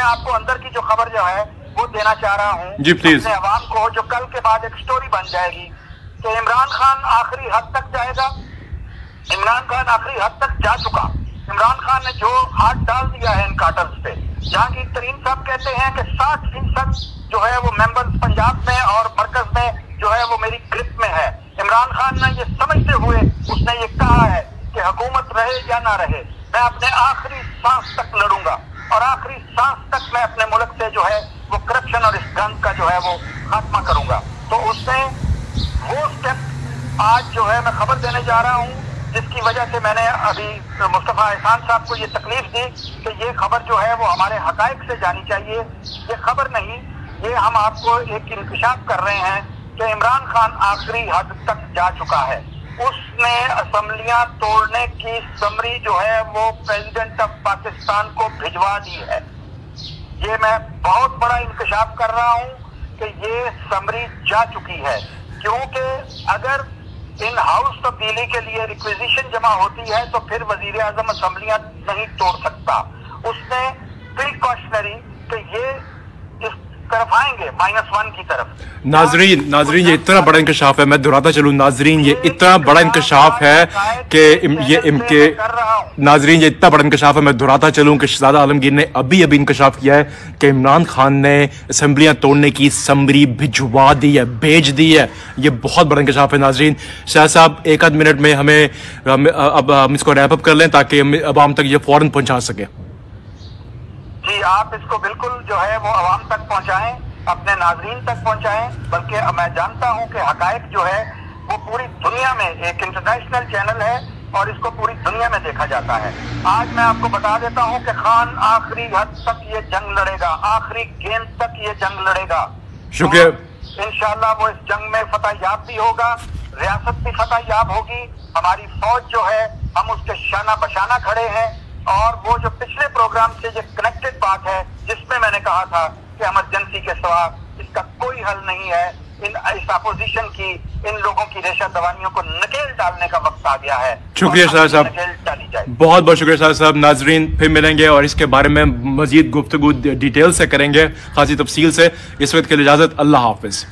मैं आपको अंदर की जो खबर जो है वो देना चाह रहा हूँ जी प्लीज, अपने अवाम को, जो कल के बाद एक स्टोरी बन जाएगी कि इमरान खान आखिरी हद तक जाएगा। इमरान खान आखिरी हद तक जा चुका। इमरान खान ने जो हाथ डाल दिया है इन कार्टल्स पे, जहांगीर तरीन साहब कहते हैं कि 60% जो है वो मेंबर्स पंजाब में और मरकज में जो है वो मेरी ग्रिप में है। इमरान खान ने ये समझते हुए उसने ये कहा है कि हुकूमत रहे या ना रहे, मैं अपने आखिरी सांस तक लड़ूंगा और आखिरी सांस तक मैं अपने मुल्क से जो है वो करप्शन और इस गंद का जो है वो खात्मा करूंगा। तो उसने वो स्टेप आज जो है मैं खबर देने जा रहा हूँ, जिसकी वजह से मैंने अभी मुस्तफा एहसान साहब को ये तकलीफ दी कि ये खबर जो है वो हमारे हकायक से जानी चाहिए। ये खबर नहीं, ये हम आपको एक इंकशाफ कर रहे हैं कि इमरान खान आखिरी हद तक जा चुका है। उसने असेंबलियां तोड़ने की समरी जो है वो प्रेसिडेंट ऑफ पाकिस्तान को भिजवा दी है। ये मैं बहुत बड़ा इंकशाफ कर रहा हूँ कि ये समरी जा चुकी है, क्योंकि अगर इन हाउस तब्दीली के लिए रिक्विजिशन जमा होती है तो फिर वजीर आजम असेंबलियां नहीं तोड़ सकता। उसने प्रिकॉशनरी कि ये इस तरफ आएंगे -1 की तरफ। नाजरीन ये इतना बड़ा इंकशाफ है, मैं दोहराता चलूं नाजरीन, ये इतना बड़ा इंकशाफ है कि नाजरीन ये इतना बड़ा इंकशाफ है, मैं दोहराता चलूं कि शहजादा आलमगीर ने अभी इंकशाफ किया है कि इमरान खान ने असेंबलियां तोड़ने की समरी भिजवा दी है, भेज दी है। ये बहुत बड़ा इंकशाफ है नाजरीन। शाह साहब एक आध मिनट में अब हम इसको रैप अप कर लें ताकि अवाम तक ये फौरन पहुंचा सके। जी, आप इसको बिल्कुल जो है वो अवाम तक पहुंचाएं, अपने नाजरीन तक पहुंचाएं। बल्कि मैं जानता हूं कि हकायक जो है वो पूरी दुनिया में एक इंटरनेशनल चैनल है और इसको पूरी दुनिया में देखा जाता है। आज मैं आपको बता देता हूं कि खान आखिरी हद तक ये जंग लड़ेगा, आखिरी गेंद तक ये जंग लड़ेगा। शुक्रिया। इंशाल्लाह वो इस जंग में फतह याब भी होगा, रियासत भी फतह याब होगी। हमारी फौज जो है हम उसके शाना बशाना खड़े हैं। और वो जो पिछले प्रोग्राम से जो कनेक्टेड बात है जिसमें मैंने कहा था कि इमरजेंसी के सिवा इसका कोई हल नहीं है, इस अपोजिशन की, इन लोगों की रेशा दवानियों को नकेल डालने का वक्त आ गया है। शुक्रिया शाह साहब, बहुत बहुत शुक्रिया शाह साहब। नाजरीन फिर मिलेंगे और इसके बारे में मजीद गुफ्तगू डिटेल से करेंगे, खासी तफसील से। इस वक्त के लिए इजाजत, अल्लाह हाफिज।